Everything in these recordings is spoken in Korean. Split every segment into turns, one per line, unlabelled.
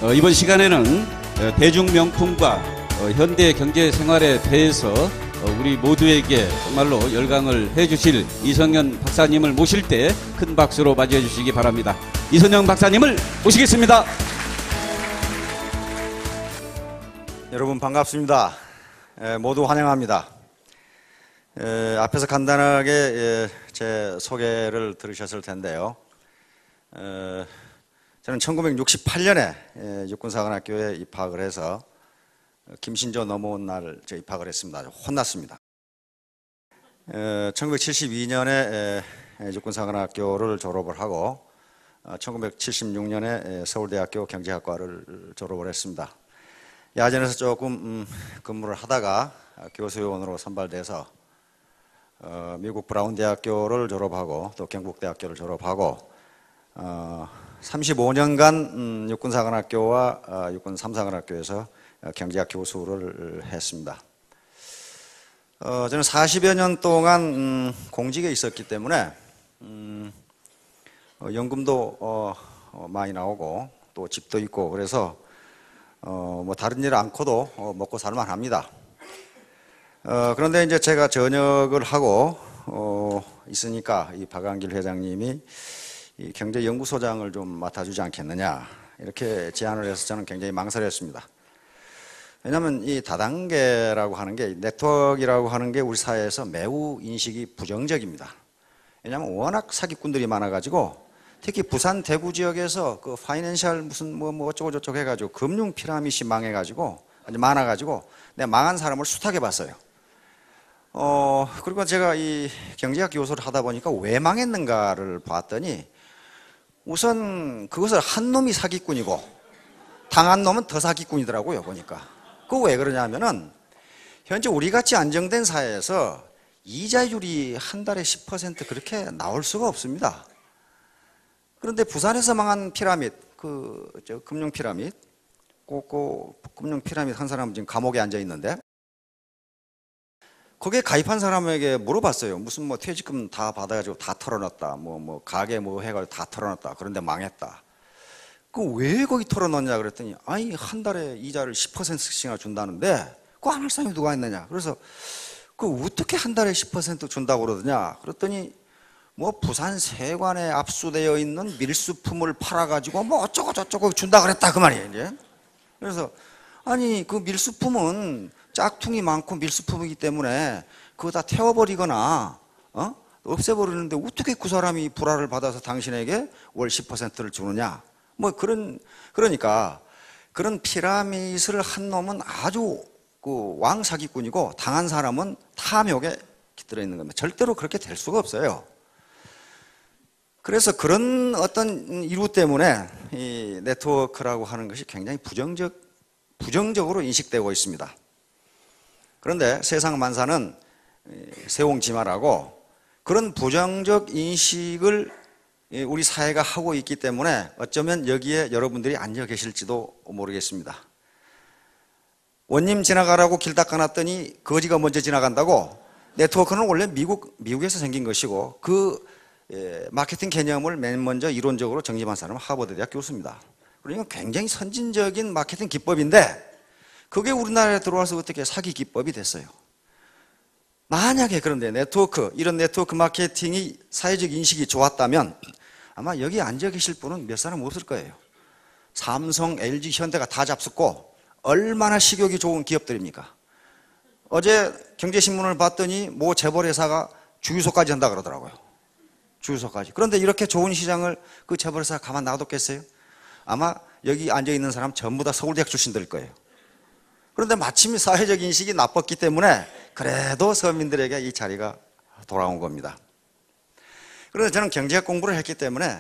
이번 시간에는 대중명품과 현대 경제 생활에 대해서 우리 모두에게 정말로 열강을 해주실 이성현 박사님을 모실 때 큰 박수로 맞이해 주시기 바랍니다. 이성현 박사님을 모시겠습니다.
여러분 반갑습니다. 모두 환영합니다. 앞에서 간단하게 제 소개를 들으셨을 텐데요. 저는 1968년에 육군사관학교에 입학을 해서 김신조 넘어온 날 입학을 했습니다. 혼났습니다. 1972년에 육군사관학교를 졸업을 하고 1976년에 서울대학교 경제학과를 졸업을 했습니다. 야전에서 조금 근무를 하다가 교수요원으로 선발돼서 미국 브라운 대학교를 졸업하고 또 경북대학교를 졸업하고 35년간 육군사관학교와 육군 3사관학교에서 경제학 교수를 했습니다. 저는 40여 년 동안 공직에 있었기 때문에 연금도 많이 나오고 또 집도 있고 그래서 뭐 다른 일 않고도 먹고 살만 합니다. 그런데 이제 제가 전역을 하고 있으니까 이 박한길 회장님이 이 경제연구소장을 좀 맡아주지 않겠느냐 이렇게 제안을 해서 저는 굉장히 망설였습니다. 왜냐하면 이 다단계라고 하는 게 네트워크라고 하는 게 우리 사회에서 매우 인식이 부정적입니다. 왜냐하면 워낙 사기꾼들이 많아가지고 특히 부산 대구 지역에서 그 파이낸셜 무슨 뭐 어쩌고 저쩌고 해가지고 금융 피라미드이 망해가지고 아주 많아가지고 내가 망한 사람을 숱하게 봤어요. 그리고 제가 이 경제학 교수를 하다 보니까 왜 망했는가를 봤더니 우선 그것을 한 놈이 사기꾼이고 당한 놈은 더 사기꾼이더라고요 보니까. 그거 왜 그러냐면은 현재 우리같이 안정된 사회에서 이자율이 한 달에 10% 그렇게 나올 수가 없습니다. 그런데 부산에서 망한 피라미드, 금융 피라미드, 금융 피라미드 한 사람은 지금 감옥에 앉아 있는데 거기에 가입한 사람에게 물어봤어요. 무슨 뭐 퇴직금 다 받아가지고 다 털어놨다. 뭐 가게 뭐 해가지고 다 털어놨다. 그런데 망했다. 그 왜 거기 털어놨냐 그랬더니 아니 한 달에 이자를 10%씩이나 준다는데 그거 안 할 사람이 누가 있느냐. 그래서 그 어떻게 한 달에 10% 준다고 그러더냐. 그랬더니 뭐 부산 세관에 압수되어 있는 밀수품을 팔아가지고 뭐 어쩌고 저쩌고 준다 그랬다 그 말이에요 이제. 그래서 아니 그 밀수품은 짝퉁이 많고 밀수품이기 때문에 그거 다 태워버리거나 없애버리는데 어떻게 그 사람이 불화를 받아서 당신에게 월 10%를 주느냐. 뭐 그러니까 그런 피라미드를 한 놈은 아주 그 왕사기꾼이고 당한 사람은 탐욕에 깃들어 있는 겁니다. 절대로 그렇게 될 수가 없어요. 그래서 그런 어떤 이유 때문에 이 네트워크라고 하는 것이 굉장히 부정적으로 인식되고 있습니다. 그런데 세상 만사는 세옹지마라고 그런 부정적 인식을 우리 사회가 하고 있기 때문에 어쩌면 여기에 여러분들이 앉아 계실지도 모르겠습니다. 원님 지나가라고 길 닦아놨더니 거지가 먼저 지나간다고. 네트워크는 원래 미국에서 생긴 것이고 그 마케팅 개념을 맨 먼저 이론적으로 정립한 사람은 하버드 대학 교수입니다. 그러니까 굉장히 선진적인 마케팅 기법인데 그게 우리나라에 들어와서 어떻게 사기 기법이 됐어요. 만약에 그런데 이런 네트워크 마케팅이 사회적 인식이 좋았다면 아마 여기 앉아 계실 분은 몇 사람 없을 거예요. 삼성, LG, 현대가 다 잡숫고 얼마나 식욕이 좋은 기업들입니까? 어제 경제신문을 봤더니 모 재벌회사가 주유소까지 한다 그러더라고요. 주유소까지. 그런데 이렇게 좋은 시장을 그 재벌회사가 가만 놔뒀겠어요? 아마 여기 앉아 있는 사람 전부 다 서울대학 출신들일 거예요. 그런데 마침 사회적 인식이 나빴기 때문에 그래도 서민들에게 이 자리가 돌아온 겁니다. 그런데 저는 경제학 공부를 했기 때문에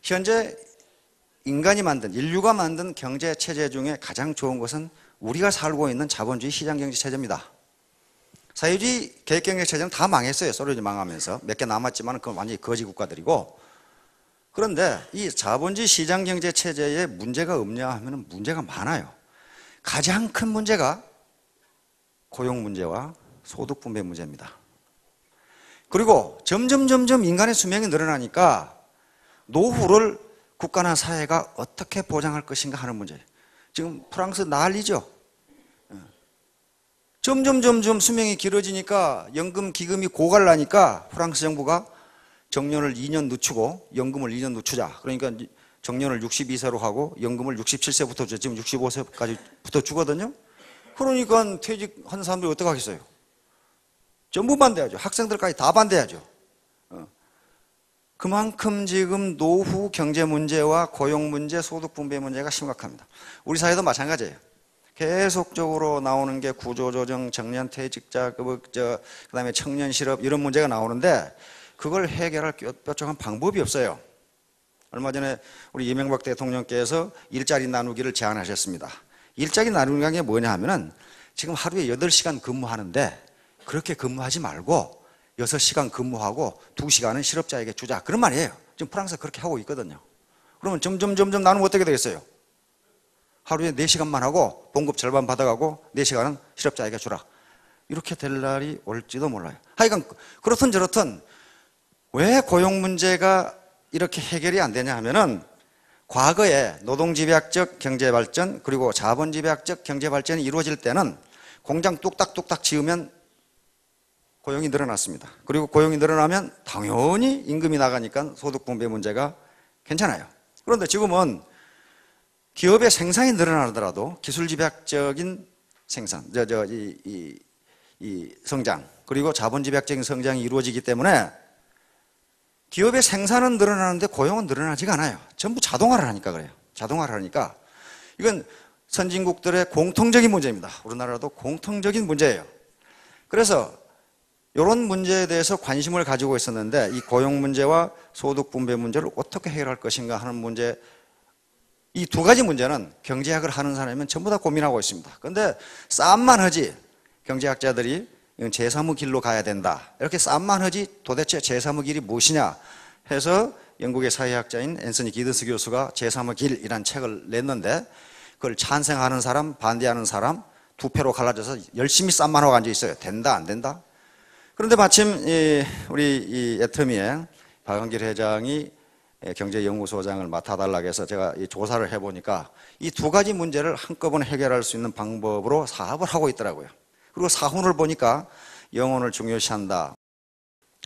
현재 인류가 만든 경제 체제 중에 가장 좋은 것은 우리가 살고 있는 자본주의 시장경제 체제입니다. 사회주의 계획경제 체제는 다 망했어요. 소련이 망하면서. 몇 개 남았지만 그건 완전히 거지 국가들이고. 그런데 이 자본주의 시장경제 체제에 문제가 없냐 하면 문제가 많아요. 가장 큰 문제가 고용 문제와 소득 분배 문제입니다. 그리고 점점 인간의 수명이 늘어나니까 노후를 국가나 사회가 어떻게 보장할 것인가 하는 문제. 지금 프랑스 난리죠. 점점 수명이 길어지니까 연금 기금이 고갈나니까 프랑스 정부가 정년을 2년 늦추고 연금을 2년 늦추자. 그러니까 정년을 62세로 하고 연금을 67세부터 줘. 지금 65세까지부터 주거든요. 그러니까 퇴직한 사람들이 어떻게 하겠어요? 전부 반대하죠. 학생들까지 다 반대하죠. 그만큼 지금 노후 경제 문제와 고용 문제, 소득 분배 문제가 심각합니다. 우리 사회도 마찬가지예요. 계속적으로 나오는 게 구조조정, 정년퇴직자, 그다음에 청년 실업 이런 문제가 나오는데 그걸 해결할 뾰족한 방법이 없어요. 얼마 전에 우리 이명박 대통령께서 일자리 나누기를 제안하셨습니다. 일자리 나누기가 게 뭐냐 하면은 지금 하루에 8시간 근무하는데 그렇게 근무하지 말고 6시간 근무하고 2시간은 실업자에게 주자. 그런 말이에요. 지금 프랑스가 그렇게 하고 있거든요. 그러면 점점 나누면 어떻게 되겠어요? 하루에 4시간만 하고 봉급 절반 받아가고 4시간은 실업자에게 주라. 이렇게 될 날이 올지도 몰라요. 하여간 그렇든 저렇든 왜 고용 문제가 이렇게 해결이 안 되냐 하면은 과거에 노동집약적 경제발전 그리고 자본집약적 경제발전이 이루어질 때는 공장 뚝딱뚝딱 지으면 고용이 늘어났습니다. 그리고 고용이 늘어나면 당연히 임금이 나가니까 소득 분배 문제가 괜찮아요. 그런데 지금은 기업의 생산이 늘어나더라도 기술집약적인 생산, 성장 그리고 자본집약적인 성장이 이루어지기 때문에 기업의 생산은 늘어나는데 고용은 늘어나지가 않아요. 전부 자동화를 하니까 그래요. 자동화를 하니까 이건 선진국들의 공통적인 문제입니다. 우리나라도 공통적인 문제예요. 그래서 이런 문제에 대해서 관심을 가지고 있었는데 이 고용 문제와 소득 분배 문제를 어떻게 해결할 것인가 하는 문제, 이 두 가지 문제는 경제학을 하는 사람이면 전부 다 고민하고 있습니다. 그런데 싸움만 하지 경제학자들이 제3의 길로 가야 된다 이렇게 싸움만 하지 도대체 제3의 길이 무엇이냐 해서 영국의 사회학자인 앤서니 기든스 교수가 제3의 길이라는 책을 냈는데 그걸 찬성하는 사람 반대하는 사람 두 패로 갈라져서 열심히 싸움만 하고 앉아 있어요. 된다 안 된다. 그런데 마침 우리 애터미의 박원길 회장이 경제연구소장을 맡아달라고 해서 제가 조사를 해보니까 이 두 가지 문제를 한꺼번에 해결할 수 있는 방법으로 사업을 하고 있더라고요. 그리고 사훈을 보니까 영혼을 중요시한다.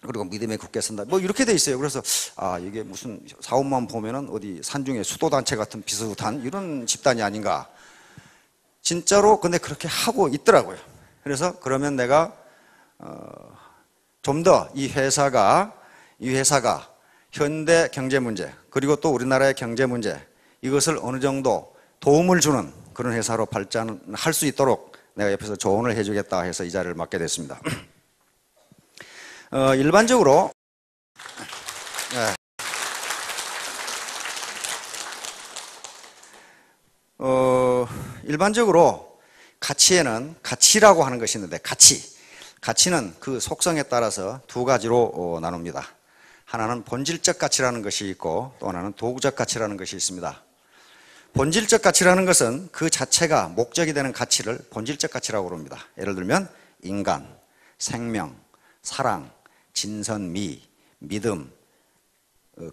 그리고 믿음의 굳게 선다. 뭐 이렇게 돼 있어요. 그래서 이게 무슨 사업만 보면은 어디 산중에 수도단체 같은 비슷한 이런 집단이 아닌가. 진짜로 근데 그렇게 하고 있더라고요. 그래서 그러면 내가 좀 더 이 회사가 현대 경제 문제 그리고 또 우리나라의 경제 문제 이것을 어느 정도 도움을 주는 그런 회사로 발전할 수 있도록 내가 옆에서 조언을 해주겠다 해서 이 자리를 맡게 됐습니다. 일반적으로 일반적으로 가치에는 가치라고 하는 것이 있는데 가치는 그 속성에 따라서 두 가지로 나눕니다. 하나는 본질적 가치라는 것이 있고 또 하나는 도구적 가치라는 것이 있습니다. 본질적 가치라는 것은 그 자체가 목적이 되는 가치를 본질적 가치라고 부릅니다. 예를 들면 인간, 생명, 사랑, 진선미, 믿음,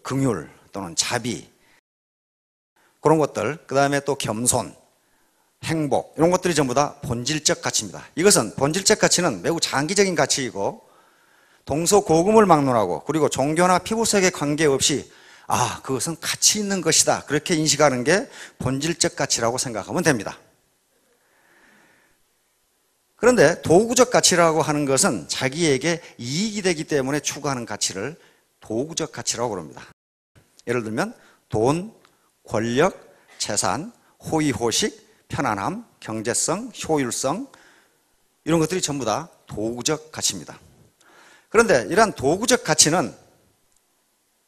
긍휼 또는 자비 그런 것들, 그 다음에 또 겸손, 행복 이런 것들이 전부 다 본질적 가치입니다. 이것은 본질적 가치는 매우 장기적인 가치이고 동서고금을 막론하고 그리고 종교나 피부색에 관계없이 그것은 가치 있는 것이다 그렇게 인식하는 게 본질적 가치라고 생각하면 됩니다. 그런데 도구적 가치라고 하는 것은 자기에게 이익이 되기 때문에 추구하는 가치를 도구적 가치라고 부릅니다. 예를 들면 돈, 권력, 재산, 호의호식, 편안함, 경제성, 효율성 이런 것들이 전부 다 도구적 가치입니다. 그런데 이러한 도구적 가치는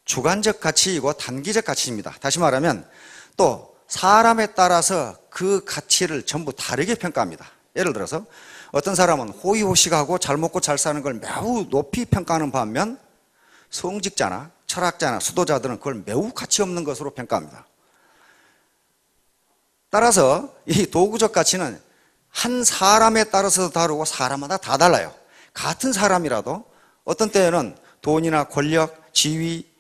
주관적 가치이고 단기적 가치입니다. 다시 말하면 또 사람에 따라서 그 가치를 전부 다르게 평가합니다. 예를 들어서 어떤 사람은 호의호식하고 잘 먹고 잘 사는 걸 매우 높이 평가하는 반면 성직자나 철학자나 수도자들은 그걸 매우 가치 없는 것으로 평가합니다. 따라서 이 도구적 가치는 한 사람에 따라서 다르고 사람마다 다 달라요. 같은 사람이라도 어떤 때에는 돈이나 권력, 지위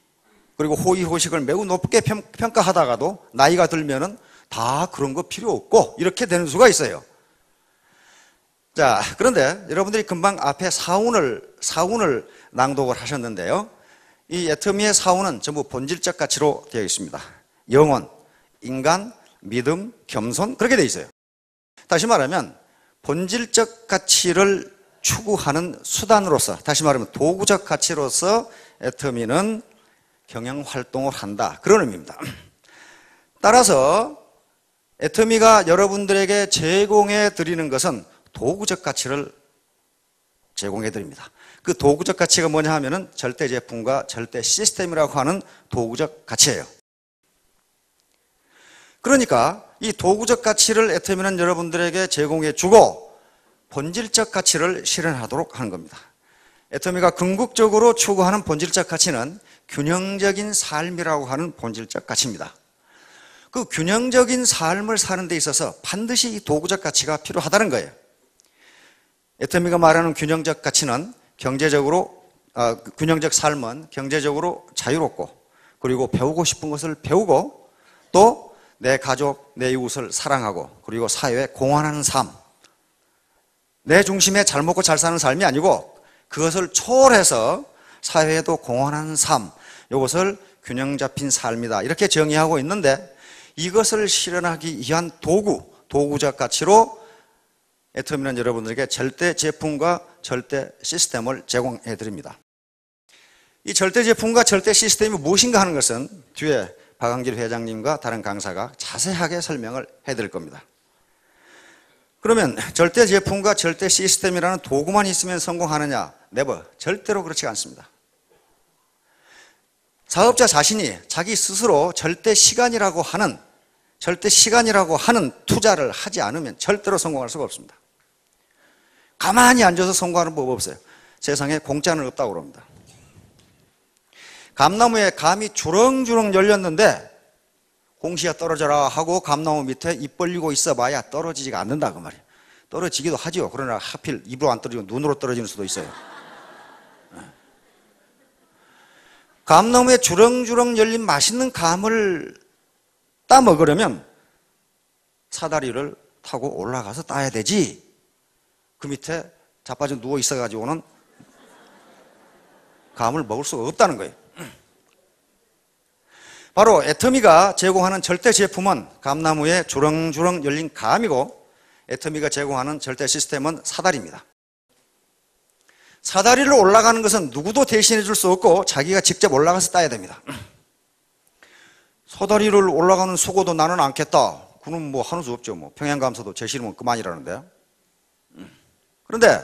그리고 호의호식을 매우 높게 평가하다가도 나이가 들면은 다 그런 거 필요 없고 이렇게 되는 수가 있어요. 자, 그런데 여러분들이 금방 앞에 사운을 낭독을 하셨는데요. 이 애터미의 사운은 전부 본질적 가치로 되어 있습니다. 영혼, 인간, 믿음, 겸손 그렇게 되어 있어요. 다시 말하면 본질적 가치를 추구하는 수단으로서, 다시 말하면 도구적 가치로서 애터미는 경영활동을 한다, 그런 의미입니다. 따라서 애터미가 여러분들에게 제공해 드리는 것은 도구적 가치를 제공해 드립니다. 그 도구적 가치가 뭐냐 하면은 절대 제품과 절대 시스템이라고 하는 도구적 가치예요. 그러니까 이 도구적 가치를 애터미는 여러분들에게 제공해 주고 본질적 가치를 실현하도록 하는 겁니다. 애터미가 궁극적으로 추구하는 본질적 가치는 균형적인 삶이라고 하는 본질적 가치입니다. 그 균형적인 삶을 사는 데 있어서 반드시 이 도구적 가치가 필요하다는 거예요. 애터미가 말하는 균형적 가치는 균형적 삶은 경제적으로 자유롭고, 그리고 배우고 싶은 것을 배우고, 또 내 가족, 내 이웃을 사랑하고, 그리고 사회에 공헌하는 삶. 내 중심에 잘 먹고 잘 사는 삶이 아니고 그것을 초월해서 사회에도 공헌하는 삶, 이것을 균형 잡힌 삶이다, 이렇게 정의하고 있는데, 이것을 실현하기 위한 도구적 가치로 애터미는 여러분들에게 절대 제품과 절대 시스템을 제공해 드립니다. 이 절대 제품과 절대 시스템이 무엇인가 하는 것은 뒤에 박한길 회장님과 다른 강사가 자세하게 설명을 해 드릴 겁니다. 그러면 절대 제품과 절대 시스템이라는 도구만 있으면 성공하느냐? 네버, 절대로 그렇지 않습니다. 사업자 자신이 자기 스스로 절대 시간이라고 하는 투자를 하지 않으면 절대로 성공할 수가 없습니다. 가만히 앉아서 성공하는 법 없어요. 세상에 공짜는 없다고 그럽니다. 감나무에 감이 주렁주렁 열렸는데 공시야 떨어져라 하고 감나무 밑에 입 벌리고 있어 봐야 떨어지지가 않는다, 그 말이에요. 떨어지기도 하죠. 그러나 하필 입으로 안 떨어지고 눈으로 떨어지는 수도 있어요. 감나무에 주렁주렁 열린 맛있는 감을 따 먹으려면 사다리를 타고 올라가서 따야 되지, 그 밑에 자빠져 누워 있어가지고는 감을 먹을 수가 없다는 거예요. 바로 애터미가 제공하는 절대 제품은 감나무에 주렁주렁 열린 감이고, 애터미가 제공하는 절대 시스템은 사다리입니다. 사다리를 올라가는 것은 누구도 대신해 줄 수 없고 자기가 직접 올라가서 따야 됩니다. 사다리를 올라가는 수고도 나는 않겠다, 그는 뭐 하는 수 없죠. 뭐 평양감사도 제 싫으면 그만이라는데. 그런데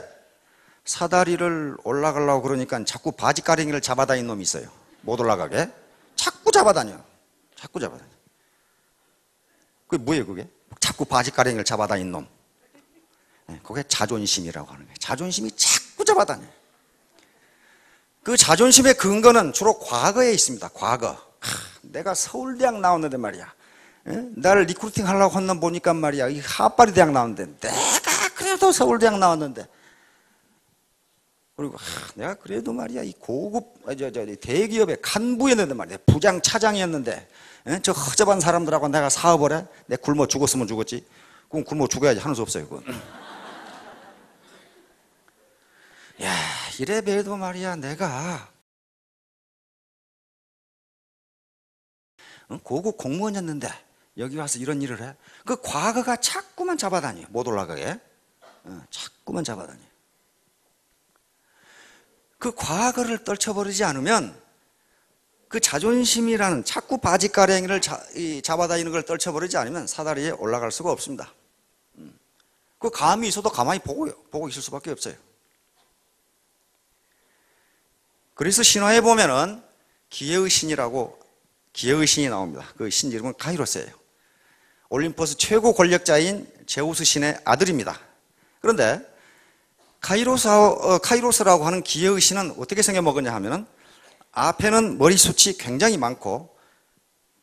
사다리를 올라가려고 그러니까 자꾸 바지가랭이를 잡아다니는 놈이 있어요. 못 올라가게 자꾸 잡아다녀. 그게 뭐예요, 그게? 자꾸 바지가랭이를 잡아다니는 놈. 그게 자존심이라고 하는 거예요. 자존심이 자꾸 잡아다녀. 그 자존심의 근거는 주로 과거에 있습니다. 과거. 내가 서울대학 나왔는데 말이야, 나를 리크루팅 하려고 한 놈 보니까 말이야, 이 하파리 대학 나왔는데, 내가 그래도 서울대학 나왔는데, 그리고 내가 그래도 말이야 이 고급 대기업의 간부였는데 말이야, 부장 차장이었는데, 저 허접한 사람들하고 내가 사업을 해? 내 굶어 죽었으면 죽었지. 그럼 굶어 죽어야지, 하는 수 없어요, 그건. 야, 이래봬도 말이야 내가 고급 공무원이었는데 여기 와서 이런 일을 해? 그 과거가 자꾸만 잡아다녀. 못 올라가게. 자꾸만 잡아다녀. 그 과거를 떨쳐버리지 않으면, 그 자존심이라는 자꾸 바지가랭이를 잡아다니는 걸 떨쳐버리지 않으면 사다리에 올라갈 수가 없습니다. 그 감이 있어도 가만히 보고 있을 수밖에 없어요. 그래서 신화에 보면은 기회의 신이 나옵니다. 그 신 이름은 카이로스예요. 올림포스 최고 권력자인 제우스 신의 아들입니다. 그런데 카이로스라고 하는 기회의 신은 어떻게 생겨먹었냐 하면은, 앞에는 머리숱이 굉장히 많고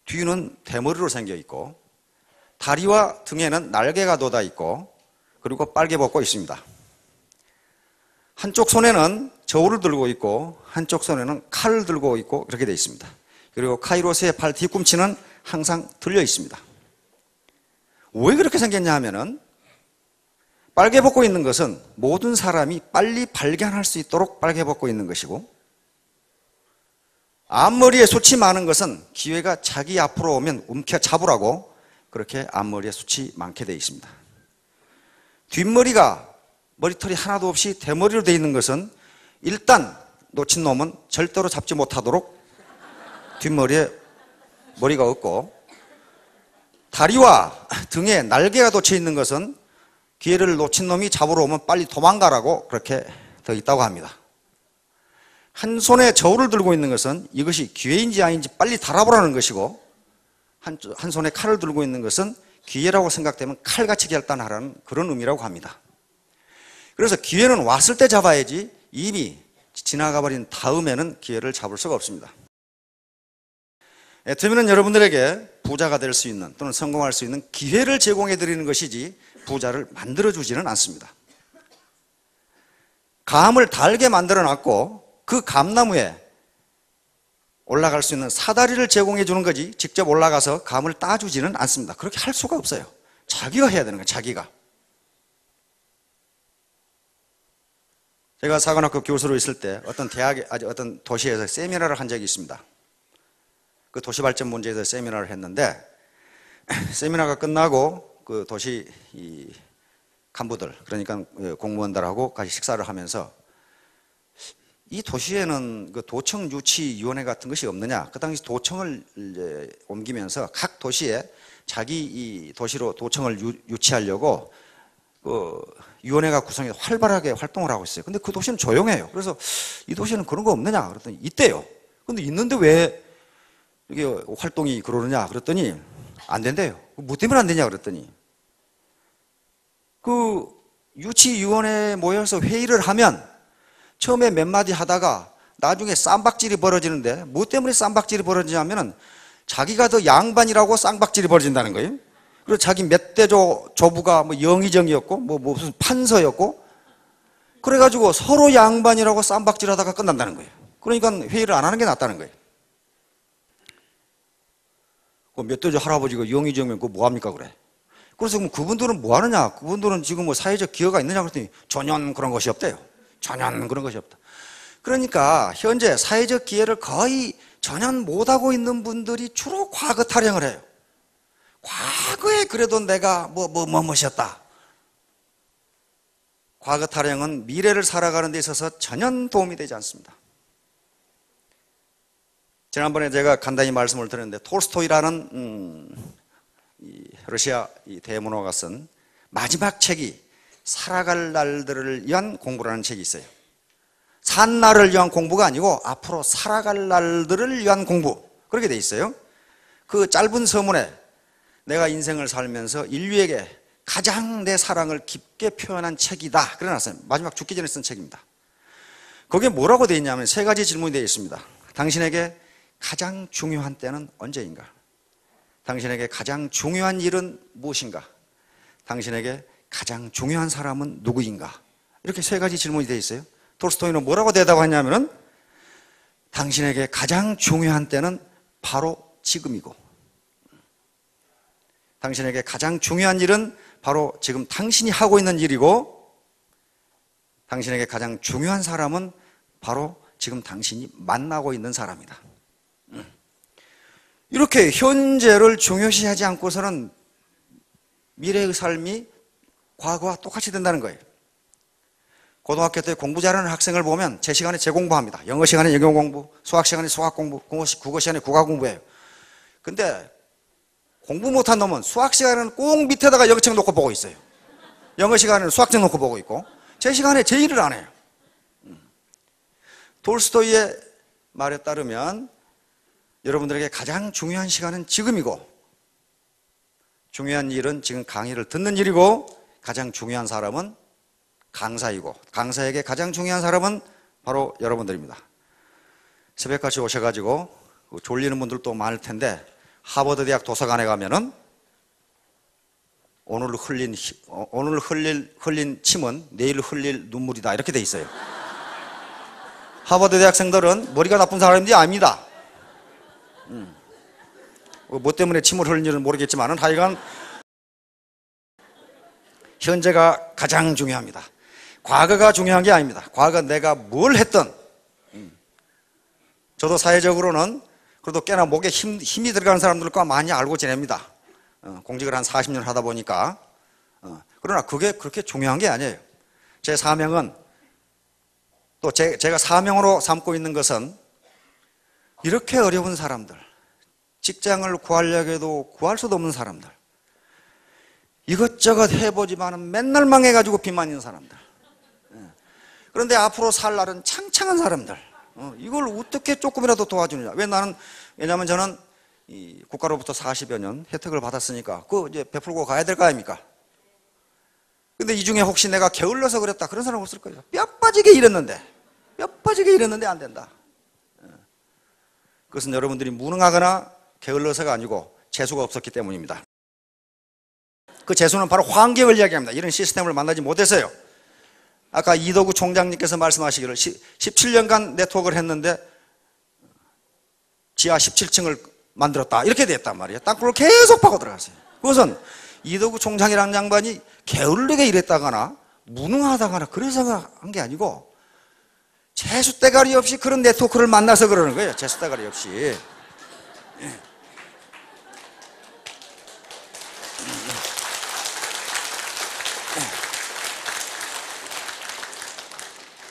뒤는 대머리로 생겨 있고, 다리와 등에는 날개가 돋아 있고, 그리고 빨개 벗고 있습니다. 한쪽 손에는 저울을 들고 있고 한쪽 손에는 칼을 들고 있고 그렇게 되어 있습니다. 그리고 카이로스의 팔 뒤꿈치는 항상 들려 있습니다. 왜 그렇게 생겼냐 하면은 빨개 벗고 있는 것은 모든 사람이 빨리 발견할 수 있도록 빨개 벗고 있는 것이고, 앞머리에 숱이 많은 것은 기회가 자기 앞으로 오면 움켜 잡으라고 그렇게 앞머리에 숱이 많게 되어 있습니다. 뒷머리가 머리털이 하나도 없이 대머리로 되어 있는 것은 일단 놓친 놈은 절대로 잡지 못하도록 뒷머리에 머리가 없고, 다리와 등에 날개가 돋쳐 있는 것은 기회를 놓친 놈이 잡으러 오면 빨리 도망가라고 그렇게 되어 있다고 합니다. 한 손에 저울을 들고 있는 것은 이것이 기회인지 아닌지 빨리 달아보라는 것이고, 한 손에 칼을 들고 있는 것은 기회라고 생각되면 칼같이 결단하라는 그런 의미라고 합니다. 그래서 기회는 왔을 때 잡아야지 이미 지나가 버린 다음에는 기회를 잡을 수가 없습니다. 애터미는 여러분들에게 부자가 될 수 있는 또는 성공할 수 있는 기회를 제공해 드리는 것이지 부자를 만들어 주지는 않습니다. 감을 달게 만들어 놨고 그 감나무에 올라갈 수 있는 사다리를 제공해 주는 거지 직접 올라가서 감을 따주지는 않습니다. 그렇게 할 수가 없어요. 자기가 해야 되는 거예요. 자기가. 제가 사관학교 교수로 있을 때 어떤 대학에, 어떤 도시에서 세미나를 한 적이 있습니다. 그 도시발전 문제에 대해서 세미나를 했는데, 세미나가 끝나고 그 도시 이 간부들, 그러니까 공무원들하고 같이 식사를 하면서 이 도시에는 그 도청 유치위원회 같은 것이 없느냐. 그 당시 도청을 이제 옮기면서 각 도시에 자기 이 도시로 도청을 유치하려고 그 위원회가 구성해서 활발하게 활동을 하고 있어요. 근데 그 도시는 조용해요. 그래서 이 도시는 그런 거 없느냐 그랬더니 있대요. 근데 있는데 왜 이게 활동이 그러느냐 그랬더니 안 된대요. 뭐 때문에 안 되냐 그랬더니 그 유치위원회에 모여서 회의를 하면 처음에 몇 마디 하다가 나중에 쌈박질이 벌어지는데 뭐 때문에 쌈박질이 벌어지냐면은 자기가 더 양반이라고 쌈박질이 벌어진다는 거예요. 그리고 자기 멧돼조 조부가 뭐 영의정이었고 뭐 무슨 판서였고 그래가지고 서로 양반이라고 쌈박질 하다가 끝난다는 거예요. 그러니까 회의를 안 하는 게 낫다는 거예요. 그 멧돼지 할아버지가 영의정이면 그거 뭐합니까 그래. 그래서 그럼 그분들은 뭐 하느냐, 그분들은 지금 뭐 사회적 기여가 있느냐 그랬더니 전혀 그런 것이 없대요. 전혀 그런 것이 없다. 그러니까 현재 사회적 기여를 거의 전혀 못하고 있는 분들이 주로 과거 타령을 해요. 과거에 그래도 내가 무엇이었다. 과거 타령은 미래를 살아가는 데 있어서 전혀 도움이 되지 않습니다. 지난번에 제가 간단히 말씀을 드렸는데 톨스토이라는 러시아 대문호가 쓴 마지막 책이 살아갈 날들을 위한 공부라는 책이 있어요. 산 날을 위한 공부가 아니고 앞으로 살아갈 날들을 위한 공부, 그렇게 돼 있어요. 그 짧은 서문에 내가 인생을 살면서 인류에게 가장 내 사랑을 깊게 표현한 책이다 그래 놨어요. 마지막 죽기 전에 쓴 책입니다. 거기에 뭐라고 돼 있냐면 세 가지 질문이 되어 있습니다. 당신에게 가장 중요한 때는 언제인가? 당신에게 가장 중요한 일은 무엇인가? 당신에게 가장 중요한 사람은 누구인가? 이렇게 세 가지 질문이 되어 있어요. 톨스토이는 뭐라고 대답하냐면은 당신에게 가장 중요한 때는 바로 지금이고, 당신에게 가장 중요한 일은 바로 지금 당신이 하고 있는 일이고, 당신에게 가장 중요한 사람은 바로 지금 당신이 만나고 있는 사람이다. 이렇게 현재를 중요시하지 않고서는 미래의 삶이 과거와 똑같이 된다는 거예요. 고등학교 때 공부 잘하는 학생을 보면 제 시간에 제 공부합니다. 영어 시간에 영어 공부, 수학 시간에 수학 공부, 국어 시간에 국어 공부해요. 근데 공부 못한 놈은 수학 시간에는 꼭 밑에다가 영어책 놓고 보고 있어요. 영어 시간에는 수학책 놓고 보고 있고, 제 시간에 제 일을 안 해요. 톨스토이의 말에 따르면 여러분들에게 가장 중요한 시간은 지금이고, 중요한 일은 지금 강의를 듣는 일이고, 가장 중요한 사람은 강사이고, 강사에게 가장 중요한 사람은 바로 여러분들입니다. 새벽같이 오셔가지고 졸리는 분들도 많을 텐데 하버드 대학 도서관에 가면은 오늘 흘린 침은 내일 흘릴 눈물이다 이렇게 돼 있어요. 하버드 대학생들은 머리가 나쁜 사람인지 압니다. 뭐 때문에 침을 흘리는지는 모르겠지만은 하여간 현재가 가장 중요합니다. 과거가 중요한 게 아닙니다. 과거 내가 뭘 했던, 저도 사회적으로는 그래도 꽤나 목에 힘이 들어가는 사람들과 많이 알고 지냅니다. 공직을 한 40년 하다 보니까. 그러나 그게 그렇게 중요한 게 아니에요. 제 사명은, 또 제가 사명으로 삼고 있는 것은 이렇게 어려운 사람들, 직장을 구하려고 해도 구할 수도 없는 사람들, 이것저것 해보지만 맨날 망해가지고 빚만 있는 사람들, 그런데 앞으로 살 날은 창창한 사람들, 이걸 어떻게 조금이라도 도와주느냐. 왜냐하면 저는 이 국가로부터 40여 년 혜택을 받았으니까 그거 이제 베풀고 가야 될 거 아닙니까? 근데 이 중에 혹시 내가 게을러서 그랬다 그런 사람 없을 거예요. 뼈 빠지게 일했는데 안 된다. 그것은 여러분들이 무능하거나 게을러서가 아니고 재수가 없었기 때문입니다. 그 재수는 바로 환경을 이야기합니다. 이런 시스템을 만나지 못해서요. 아까 이덕우 총장님께서 말씀하시기를 17년간 네트워크를 했는데 지하 17층을 만들었다 이렇게 됐단 말이에요. 땅굴을 계속 파고 들어갔어요. 그것은 이덕우 총장이라는 양반이 게을르게 일했다거나 무능하다거나 그래서 한 게 아니고 재수 대가리 없이 그런 네트워크를 만나서 그러는 거예요. 재수 대가리 없이.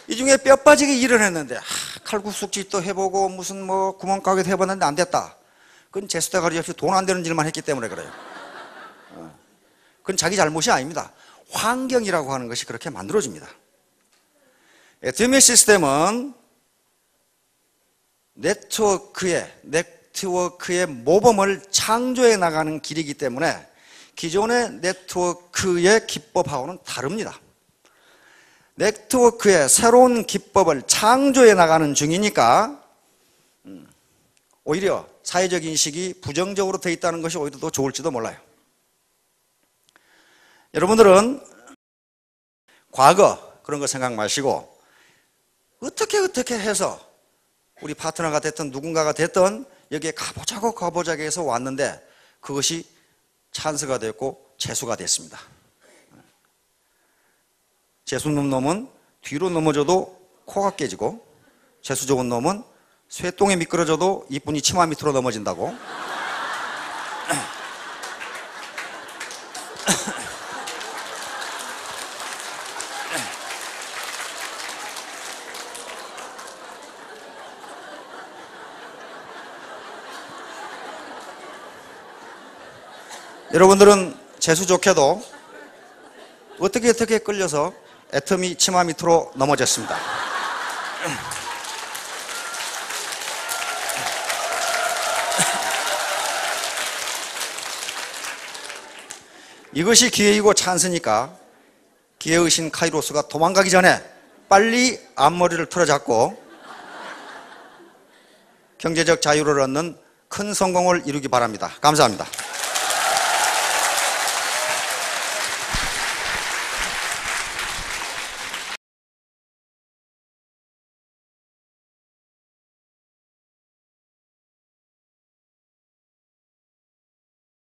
이 중에 뼈 빠지게 일을 했는데 칼국수집도 해보고 무슨 뭐 구멍가게도 해봤는데 안 됐다. 그건 재수대가리 없이 돈 안 되는 일만 했기 때문에 그래요. 그건 자기 잘못이 아닙니다. 환경이라고 하는 것이 그렇게 만들어집니다. 드미 시스템은 네트워크의 모범을 창조해 나가는 길이기 때문에 기존의 네트워크의 기법하고는 다릅니다. 네트워크의 새로운 기법을 창조해 나가는 중이니까 오히려 사회적 인식이 부정적으로 되어 있다는 것이 오히려 더 좋을지도 몰라요. 여러분들은 과거 그런 거 생각 마시고 어떻게 해서 우리 파트너가 됐든 누군가가 됐든 여기에 가보자고 해서 왔는데 그것이 찬스가 됐고 재수가 됐습니다. 재수 없는 놈은 뒤로 넘어져도 코가 깨지고 재수 좋은 놈은 쇠똥에 미끄러져도 이쁜이 치마 밑으로 넘어진다고. 여러분들은 재수 좋게도 어떻게 끌려서 애터미 치마 밑으로 넘어졌습니다. 이것이 기회이고 찬스니까 기회의신 카이로스가 도망가기 전에 빨리 앞머리를 틀어잡고 경제적 자유를 얻는 큰 성공을 이루기 바랍니다. 감사합니다.